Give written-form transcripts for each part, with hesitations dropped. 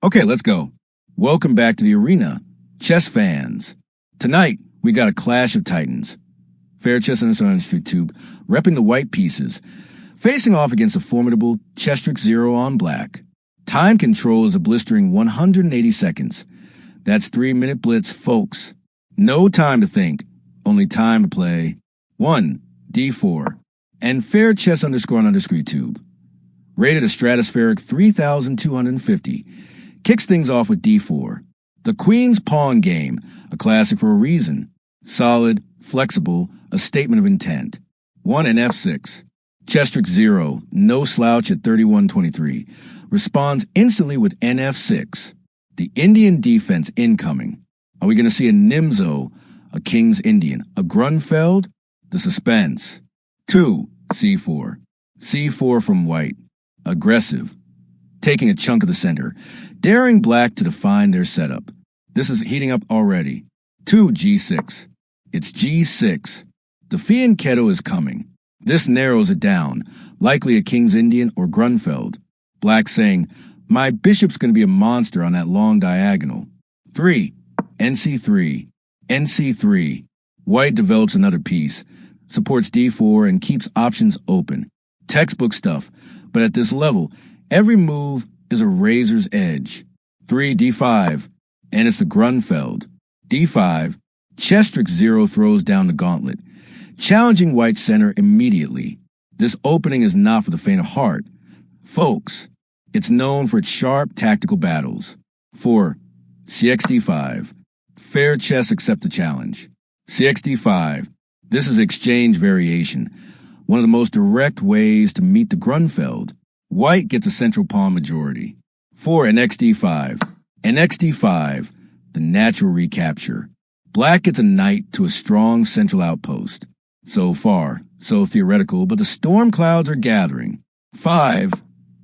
Okay, let's go. Welcome back to the arena, chess fans. Tonight, we got a clash of titans. Fair chess on YouTube, repping the white pieces, facing off against a formidable Chestrix 0 on black. Time control is a blistering 180 seconds. That's 3-minute blitz, folks. No time to think, only time to play. 1, D4, and fair chess _ on YouTube. Rated a stratospheric 3,250. Kicks things off with D4. The Queen's Pawn game, a classic for a reason. Solid, flexible, a statement of intent. 1 and F6. Chestrix 0, no slouch at 31-23. Responds instantly with NF6. The Indian defense incoming. Are we going to see a Nimzo, a King's Indian, a Grünfeld? The suspense. 2, C4. C4 from white. Aggressive. Taking a chunk of the center. Daring black to define their setup. This is heating up already. 2, G6. It's G6. The fianchetto is coming. This narrows it down, likely a King's Indian or Grünfeld. Black saying, my bishop's going to be a monster on that long diagonal. 3, NC3. NC3. White develops another piece, supports D4 and keeps options open. Textbook stuff, but at this level, every move is a razor's edge. 3, D5, and it's the Grünfeld. D5, Chestrix 0 throws down the gauntlet, challenging white's center immediately. This opening is not for the faint of heart. Folks, it's known for its sharp tactical battles. 4, CXD5. Fair chess accept the challenge. CXD5. This is exchange variation, one of the most direct ways to meet the Grünfeld. White gets a central pawn majority. 4 and XD5. And XD5, the natural recapture. Black gets a knight to a strong central outpost. So far, so theoretical, but the storm clouds are gathering. 5,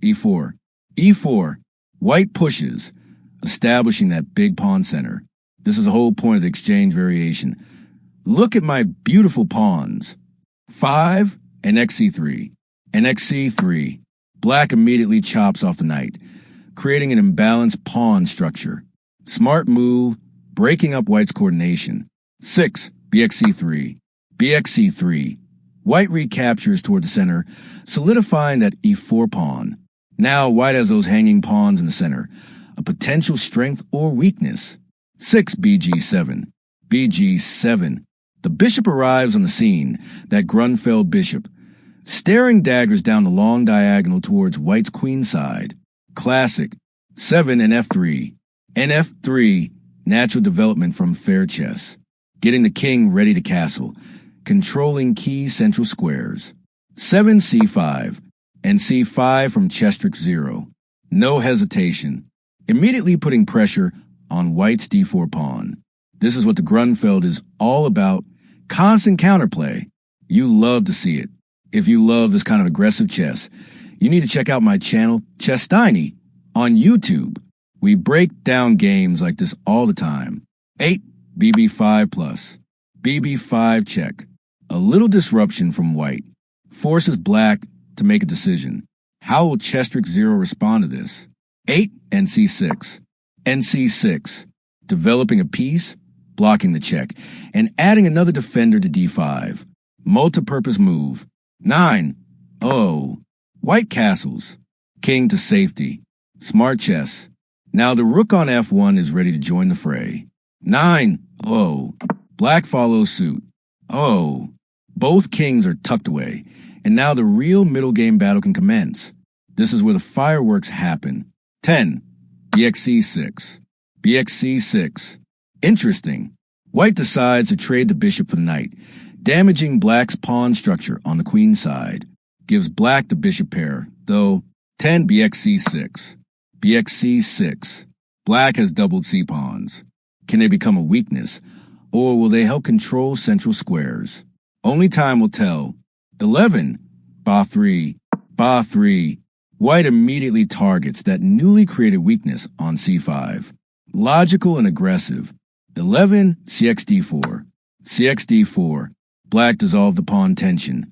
E4. E4. White pushes, establishing that big pawn center. This is the whole point of the exchange variation. Look at my beautiful pawns. 5 and XC3. And XC3. Black immediately chops off the knight, creating an imbalanced pawn structure. Smart move, breaking up white's coordination. 6, BXC3. BXC3. White recaptures toward the center, solidifying that E4 pawn. Now white has those hanging pawns in the center, a potential strength or weakness. 6, BG7. BG7. The bishop arrives on the scene, that Grünfeld bishop, staring daggers down the long diagonal towards white's queen side. Classic. 7 and F3. And F3, natural development from fair chess. Getting the king ready to castle, controlling key central squares. 7 C5. And C5 from Chestrix 0. No hesitation. Immediately putting pressure on white's D4 pawn. This is what the Grünfeld is all about. Constant counterplay. You love to see it. If you love this kind of aggressive chess, you need to check out my channel, Chesstiny, on YouTube. We break down games like this all the time. 8, BB5 plus. BB5 check. A little disruption from white. Forces black to make a decision. How will Chestrix 0 respond to this? 8, NC6. NC6. Developing a piece, blocking the check, and adding another defender to D5. Multi-purpose move. 9. Oh. White castles. King to safety. Smart chess. Now the rook on F1 is ready to join the fray. 9. Oh. Black follows suit. Oh. Both kings are tucked away, and now the real middle game battle can commence. This is where the fireworks happen. 10. BXC6. BXC6. Interesting. White decides to trade the bishop for the knight, damaging black's pawn structure on the queen side. Gives black the bishop pair, though. 10 BXC6. BXC6. Black has doubled c-pawns. Can they become a weakness, or will they help control central squares? Only time will tell. 11 Ba3. Ba3. White immediately targets that newly created weakness on c5. Logical and aggressive. 11 CXD4. CXD4. Black dissolved the pawn tension,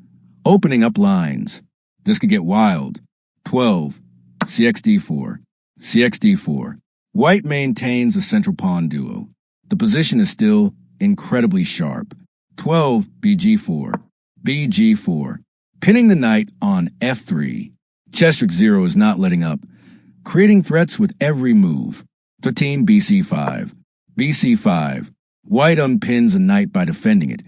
opening up lines. This could get wild. 12 CXD4. CXD4. White maintains the central pawn duo. The position is still incredibly sharp. 12 bg4, bg4, pinning the knight on f3. Chestrick 0 is not letting up, creating threats with every move. 13 bc5, bc5. White unpins a knight by defending it,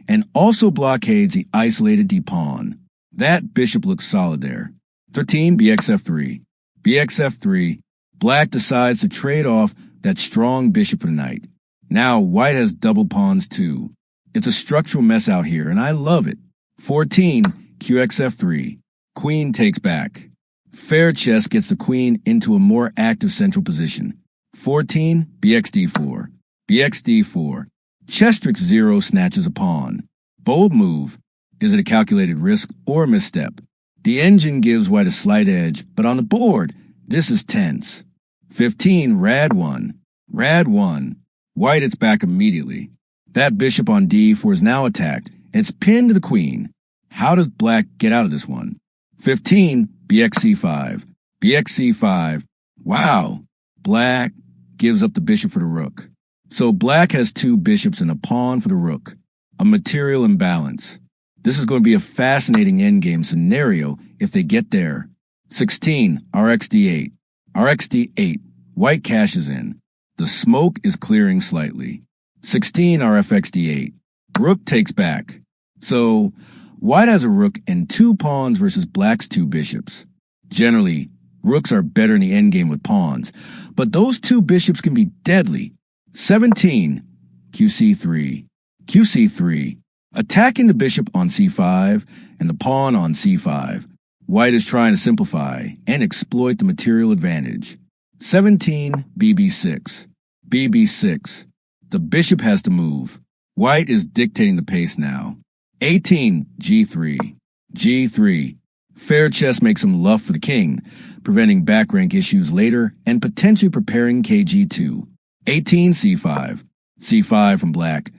and also blockades the isolated d-pawn. That bishop looks solid there. 13 bxf3, bxf3. Black decides to trade off that strong bishop for the knight. Now white has double pawns too. It's a structural mess out here, and I love it. 14 qxf3. Queen takes back. Fair chess gets the queen into a more active central position. 14 bxd4, bxd4. Chestrick 0 snatches a pawn. Bold move. Is it a calculated risk or a misstep? The engine gives white a slight edge, but on the board, this is tense. 15 rad1, rad1. White hits back immediately. That bishop on d4 is now attacked, and it's pinned to the queen. How does black get out of this one? 15 bxc5, bxc5. Wow. Black gives up the bishop for the rook. So black has two bishops and a pawn for the rook. A material imbalance. This is going to be a fascinating endgame scenario if they get there. 16 rxd8, rxd8. White cashes in. The smoke is clearing slightly. 16 rfxd8. Rook takes back. So white has a rook and two pawns versus black's two bishops. Generally, rooks are better in the endgame with pawns, but those two bishops can be deadly. 17 qc3, qc3. Attacking the bishop on c5 and the pawn on c5. White is trying to simplify and exploit the material advantage. 17 bb6, bb6. The bishop has to move. White is dictating the pace now. 18 g3, g3. Fair chess makes him luff for the king, preventing back rank issues later and potentially preparing kg2. 18 c5, c5 from black,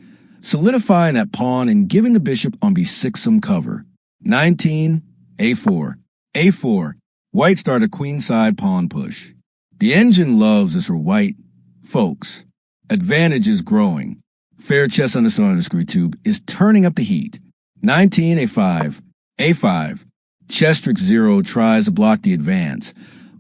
solidifying that pawn and giving the bishop on b6 some cover. 19 a4, a4. White started a queenside pawn push. The engine loves this for white. Folks, advantage is growing. Fair chess underscore YouTube is turning up the heat. 19 a5, a5. Chestrick 0 tries to block the advance,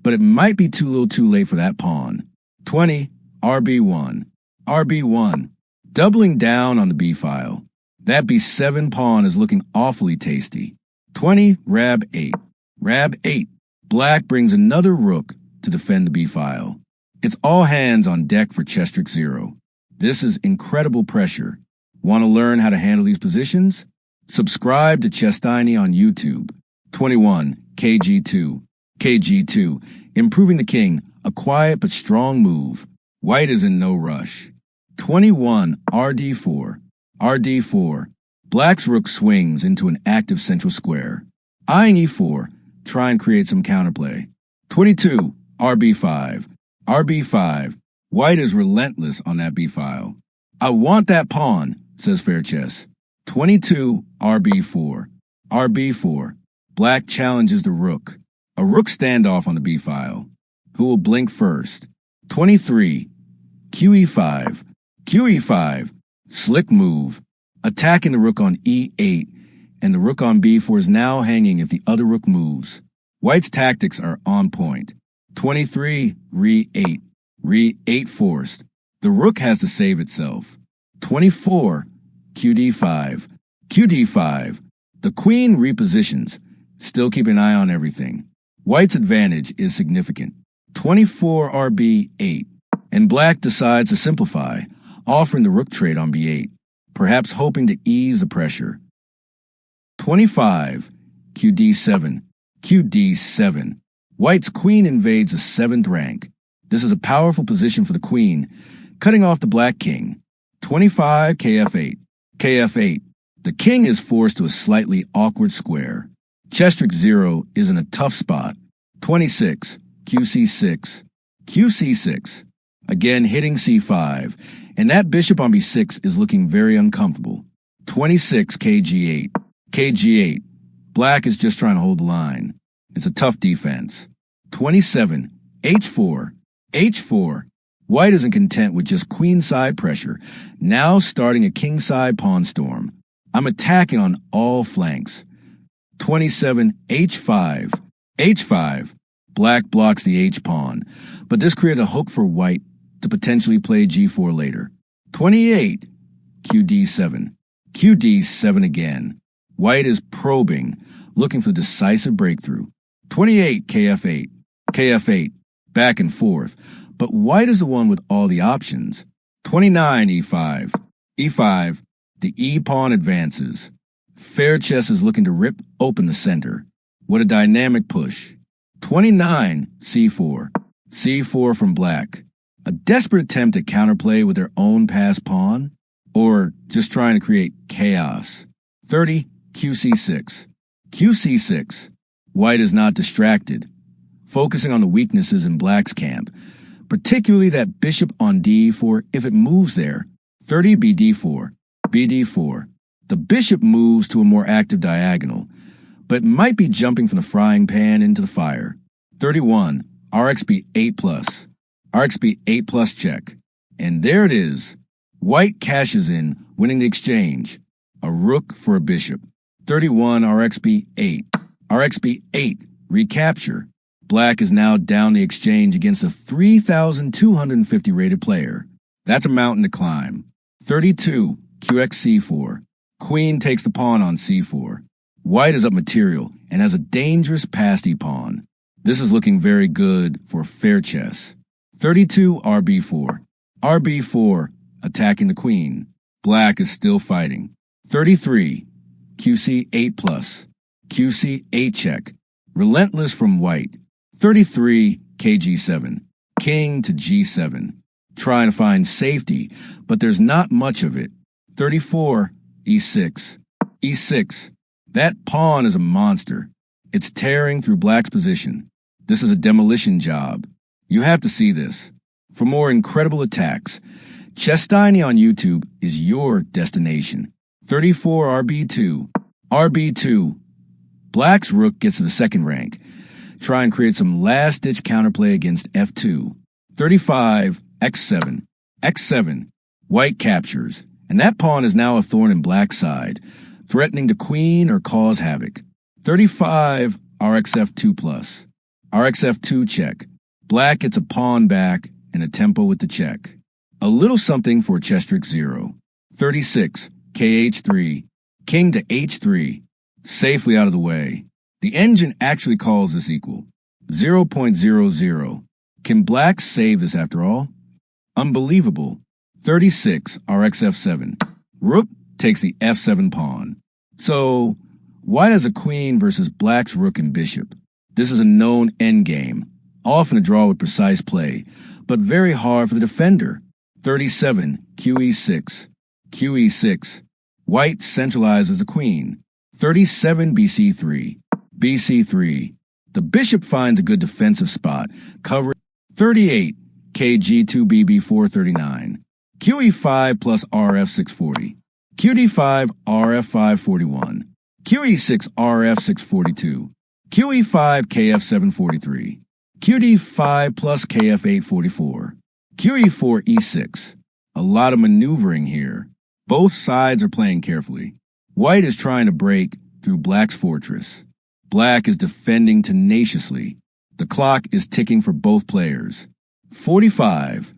but it might be too little too late for that pawn. 20 rb1, rb1. Doubling down on the b-file. That b7 pawn is looking awfully tasty. 20 rab8, rab8. Black brings another rook to defend the b-file. It's all hands on deck for Chestrick 0. This is incredible pressure. Want to learn how to handle these positions? Subscribe to Chestiny on YouTube. 21 kg2, kg2. Improving the king, a quiet but strong move. White is in no rush. 21 rd4, rd4. Black's rook swings into an active central square. Eyeing e4, try and create some counterplay. 22 rb5, rb5. White is relentless on that b-file. I want that pawn, says Fair Chess. 22 rb4, rb4. Black challenges the rook. A rook standoff on the b-file. Who will blink first? 23 qe5, qe5. Slick move. Attacking the rook on e8, and the rook on b4 is now hanging if the other rook moves. White's tactics are on point. 23 re8, re8 forced. The rook has to save itself. 24 qd5, qd5. The queen repositions. Still keep an eye on everything. White's advantage is significant. 24 rb8, and black decides to simplify, offering the rook trade on b8, perhaps hoping to ease the pressure. 25 qd7, qd7. White's queen invades the 7th rank. This is a powerful position for the queen, cutting off the black king. 25 kf8, kf8. The king is forced to a slightly awkward square. Chestrick 0 is in a tough spot. 26 qc6, qc6. Again hitting c5, and that bishop on b6 is looking very uncomfortable. 26 kg8, kg8. Black is just trying to hold the line. It's a tough defense. 27 h4, h4. White isn't content with just queenside pressure, now starting a kingside pawn storm. I'm attacking on all flanks. 27 h5. h5. Black blocks the h-pawn, but this created a hook for white to potentially play g4 later. 28 qd7. qd7 again. White is probing, looking for decisive breakthrough. 28 kf8. kf8. Back and forth, but white is the one with all the options. 29 e5. e5. The e-pawn advances. Fair chess is looking to rip open the center. What a dynamic push. 29 c4. c4 from black. A desperate attempt at counterplay with their own passed pawn, or just trying to create chaos. 30 qc6. qc6. White is not distracted, focusing on the weaknesses in black's camp, particularly that bishop on d4 if it moves there. 30 bd4. bd4. The bishop moves to a more active diagonal, but might be jumping from the frying pan into the fire. 31 rxb 8+. rxb 8+ check. And there it is. White cashes in, winning the exchange. A rook for a bishop. 31 rxb 8. rxb 8. Recapture. Black is now down the exchange against a 3,250 rated player. That's a mountain to climb. 32 qx-c4. Queen takes the pawn on c4. White is up material and has a dangerous passed e-pawn. This is looking very good for fair chess. 32 rb4. rb4 attacking the queen. Black is still fighting. 33 qc8+. qc8 check. Relentless from white. 33 kg7. King to g7. Trying to find safety, but there's not much of it. 34 e6. e6. That pawn is a monster. It's tearing through black's position. This is a demolition job. You have to see this. For more incredible attacks, Chestiny on YouTube is your destination. 34 rb2. rb2. Black's rook gets to the second rank. Try and create some last-ditch counterplay against f2. 35 x7. x7. White captures, and that pawn is now a thorn in black's side, threatening the queen or cause havoc. 35 rxf2+. rxf2 check. Black gets a pawn back and a tempo with the check. A little something for Chestrick 0. 36 kh3. King to h3. Safely out of the way. The engine actually calls this equal. 0.00. Can black save this after all? Unbelievable. 36 rxf7. Rook takes the f7 pawn. So, white has a queen versus black's rook and bishop. This is a known endgame, often a draw with precise play, but very hard for the defender. 37 qe6. qe6. White centralizes the queen. 37 bc3. bc3. The bishop finds a good defensive spot, covering 38 kg2b b439. QE5 plus RF640. QD5 RF541. QE6 RF642. QE5 KF743. QD5 plus KF844. QE4 E6. A lot of maneuvering here. Both sides are playing carefully. White is trying to break through black's fortress. Black is defending tenaciously. The clock is ticking for both players. 45.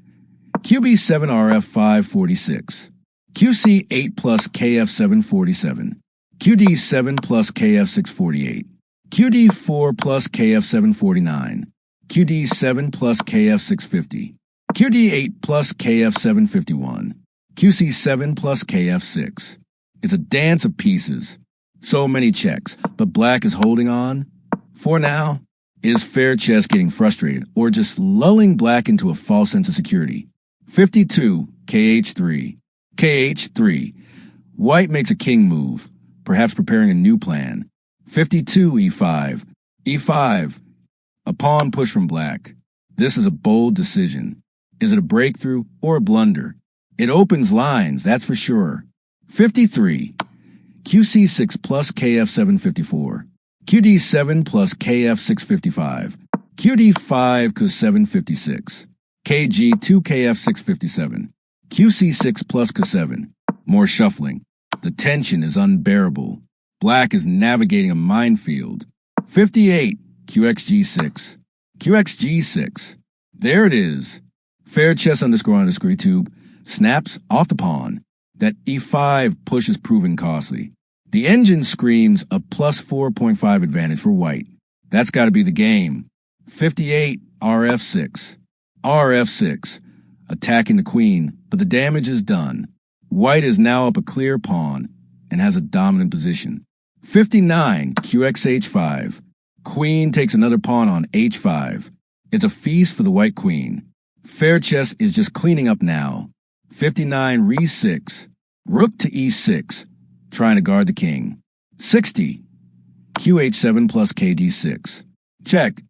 QB7 RF546. QC8 plus KF747. QD7 plus KF648. QD4 plus KF749. QD7 plus KF650. QD8 plus KF751. QC7 plus KF6. It's a dance of pieces. So many checks, but black is holding on. For now, is fair chess getting frustrated or just lulling black into a false sense of security? 52 KH3. KH3. White makes a king move, perhaps preparing a new plan. 52 E5. E5. A pawn push from black. This is a bold decision. Is it a breakthrough or a blunder? It opens lines, that's for sure. 53. QC6 plus KF754. QD7 plus KF655. QD5 cos756. KG2 KF657. QC6 plus K7. More shuffling. The tension is unbearable. Black is navigating a minefield. 58. QXG6. QXG6. There it is. Fair chess __ tube snaps off the pawn. That E5 push is proving costly. The engine screams a plus 4.5 advantage for white. That's got to be the game. 58 RF6. RF6. Attacking the queen, but the damage is done. White is now up a clear pawn and has a dominant position. 59 QXH5. Queen takes another pawn on H5. It's a feast for the white queen. Fair chess is just cleaning up now. 59 Re6. Rook to E6. Trying to guard the king. 60 QH7 plus KD6. Check.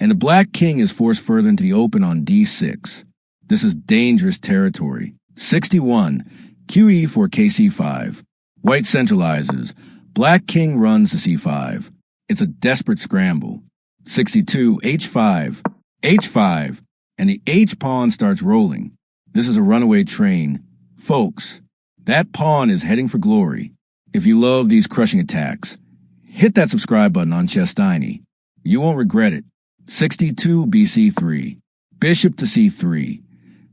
And the black king is forced further into the open on D6. This is dangerous territory. 61 QE for KC5. White centralizes. Black king runs to C5. It's a desperate scramble. 62 H5. H5. And the H pawn starts rolling. This is a runaway train. Folks, that pawn is heading for glory. If you love these crushing attacks, hit that subscribe button on Chestiny. You won't regret it. 62 BC3. Bishop to C3.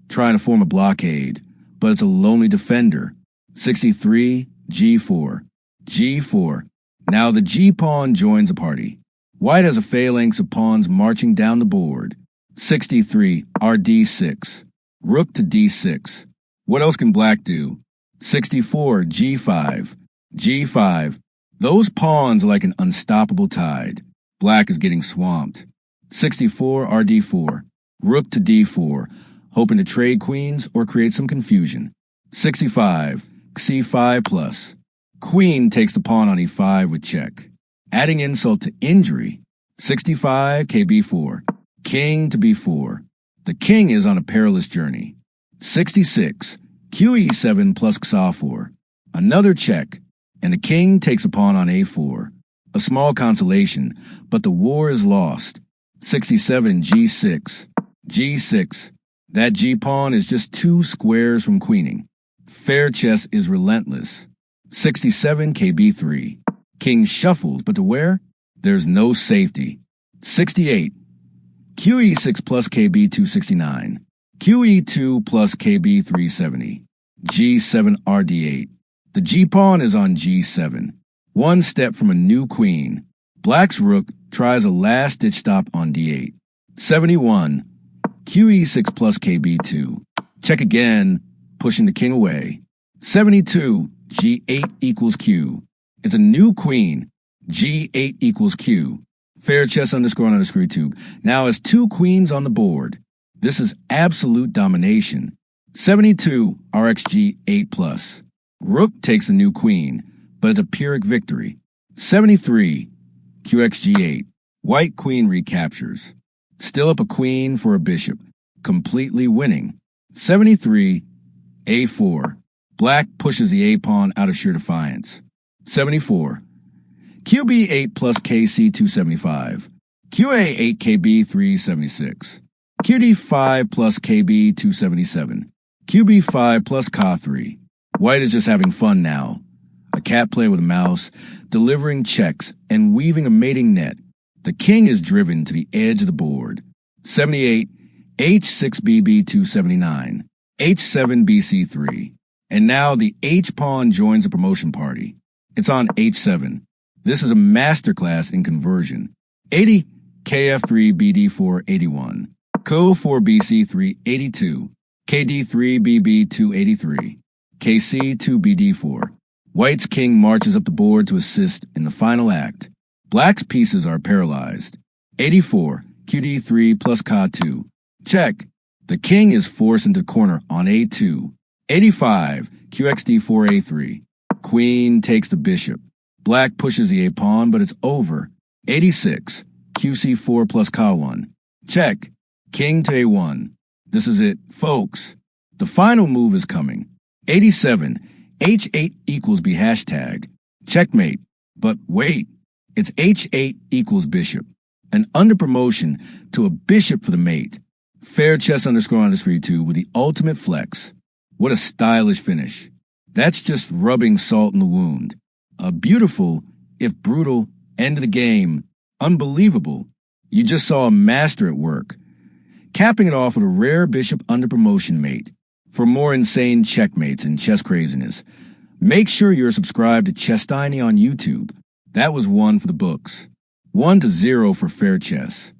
Trying to form a blockade, but it's a lonely defender. 63 G4. G4. Now the G pawn joins the party. White has a phalanx of pawns marching down the board. 63 RD6. Rook to D6. What else can black do? 64 G5. G5. Those pawns are like an unstoppable tide. Black is getting swamped. 64 RD4. Rook to D4. Hoping to trade queens or create some confusion. 65 C5 plus. Queen takes the pawn on E5 with check. Adding insult to injury. 65 KB4. King to B4. The king is on a perilous journey. 66 QE7 plus XA4. Another check, and the king takes a pawn on A4. A small consolation, but the war is lost. 67 G6. G6. That G-pawn is just 2 squares from queening. Fair chess is relentless. 67 KB3. King shuffles, but to where? There's no safety. 68 QE6 plus KB269. QE2 plus KB370. G7 RD8. The G-pawn is on G7. 1 step from a new queen. Black's rook tries a last-ditch stop on D8. 71 QE6 plus KB2. Check again, pushing the king away. 72 G8 equals Q. It's a new queen. G8 equals Q. Fair chess __ tube now has 2 queens on the board. This is absolute domination. 72 RxG8 plus. Rook takes the new queen, but it's a Pyrrhic victory. 73 QXG8. White queen recaptures. Still up a queen for a bishop. Completely winning. 73 A4. Black pushes the A-pawn out of sheer defiance. 74 QB8 plus KC275. QA8 KB376. QD5 plus KB277. QB5 plus K3. White is just having fun now. A cat play with a mouse, delivering checks and weaving a mating net. The king is driven to the edge of the board. 78 H6BB279. H7BC3. And now the H-pawn joins the promotion party. It's on H7. This is a masterclass in conversion. 80 KF3BD481. Co4BC382. KD3BB283. KC2BD4. White's king marches up the board to assist in the final act. Black's pieces are paralyzed. 84 QD3 plus K2. Check. The king is forced into the corner on A2. 85 QXD4A3. Queen takes the bishop. Black pushes the A-pawn, but it's over. 86 QC4 plus K1. Check. King to A1. This is it, folks. The final move is coming. 87 H8 equals B hashtag. Checkmate. But wait, it's H8 equals bishop. An underpromotion to a bishop for the mate. Fairchess__2 with the ultimate flex. What a stylish finish. That's just rubbing salt in the wound. A beautiful, if brutal, end of the game. Unbelievable. You just saw a master at work. Capping it off with a rare bishop underpromotion mate. For more insane checkmates and chess craziness, make sure you're subscribed to Chestiny on YouTube. That was one for the books. 1-0 for Fair Chess.